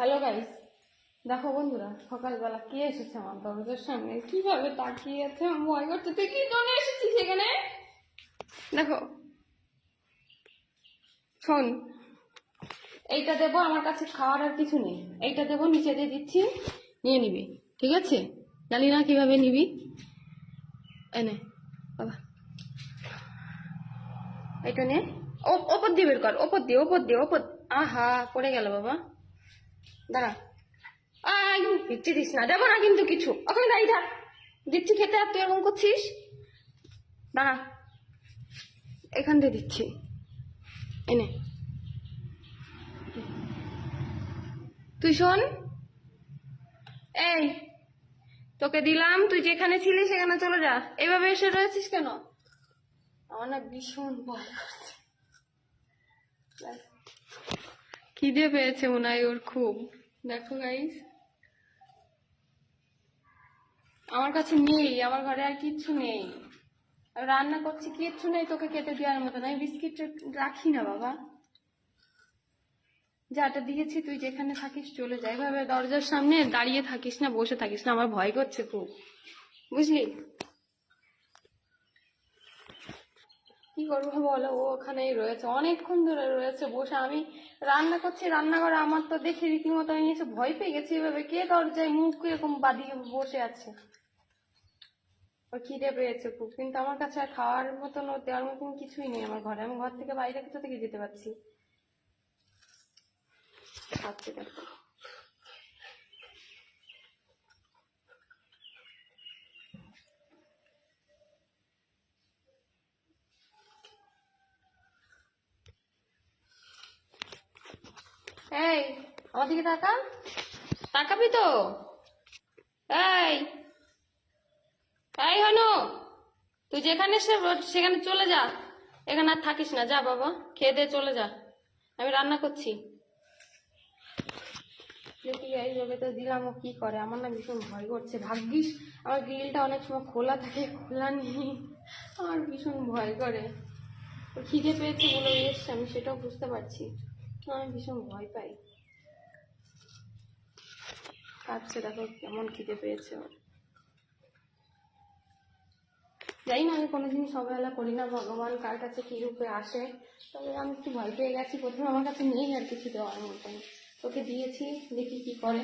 Hello guys, দেখো বন্ধুরা, সকালবেলা কে এসেছে আমার দরজার সামনে, কিভাবে তাকিয়ে আছে, আমার ভয় করছে। তুই কি জন্য এসেছিস এখানে? দেখো, শোন, এইটা দেবো, আমার কাছে খাওয়ার আর কিছু নেই। এইটা দেবো, নিচে দিয়ে দিচ্ছি, নিয়ে নিবি, ঠিক আছে? জানি না কিভাবে নিবি। এনে বাবা, এইটা নে। ওপর দিয়ে বের কর, ওপর দিয়ে, ওপর দিয়ে, ওপর। আহা, পড়ে গেল বাবা, দাঁড়া। দিচ্ছি, দিস না, দেবো না কিন্তু কিছু। ওখানে দাঁড়িয়ে থাক, দিচ্ছি খেতে, আর তুই এরকম করছিস। দাঁড়া, এখান দিয়ে দিচ্ছি, এনে। তুই শোন, এই তোকে দিলাম, তুই যেখানে ছিলি সেখানে চলে যা। এভাবে এসে রয়েছিস কেন? আমার না ভীষণ ভয় করছে। খিদে পেয়েছে মনে হয় ওর খুব। দেখো গাইস, আমার কাছে নেই, আমার ঘরে আর কিচ্ছু নেই। আমি রান্না করছি, কিচ্ছু নেই তোকে খেতে দেওয়ার মতন। আমি বিস্কিট রাখি না বাবা, যাটা দিয়েছি তুই যেখানে থাকিস চলে যা। এভাবে দরজার সামনে দাঁড়িয়ে থাকিস না, বসে থাকিস না, আমার ভয় করছে খুব, বুঝলি? কি করবো বলো, ও ওখানেই রয়েছে, অনেকক্ষণ ধরে রয়েছে বসে। আমি রান্না করছি রান্নাঘরে, আমার তো দেখে রীতিমতো আমি এসে ভয় পেয়ে গেছি। এভাবে কে দরজায় মুখ এরকম বাঁধিয়ে বসে আছে? ওর খিদে পেয়েছে খুব, কিন্তু আমার কাছে আর খাওয়ার মতন, ও দেওয়ার মতন কিছুই নেই আমার ঘরে। আমি ঘর থেকে বাইরে কোথা থেকে যেতে পারছি? খাচ্ছে, দেখো। এই, আমার দিকে তাকা, তাকাবি তো? এই, এই হনু, তুই যেখানে সেখানে চলে যা, এখানে আর থাকিস না, যা বাবা, খেয়ে দিয়ে চলে যা, আমি রান্না করছি। দেখি এইভাবে তো দিলাম, ও কি করে? আমার না ভীষণ ভয় করছে। ভাগ্যিস আমার গ্রিলটা অনেক সময় খোলা থাকে, খোলা নেই, আমার ভীষণ ভয় করে। ও খিদে পেয়েছে বলে এসছে, আমি সেটাও বুঝতে পারছি, আমি ভীষণ ভয় পাই। কাঁদছে, দেখো কেমন খিদে পেয়েছে ওর। জানি না, আমি কোনো জিনিস অবহেলা করি না, ভগবান কার কাছে কি রূপে আসে। তবে আমি একটু ভয় পেয়ে গেছি, প্রথমে আমার কাছে নেই আর কিছু দেওয়ার মতন, তোকে দিয়েছি, দেখি কি করে।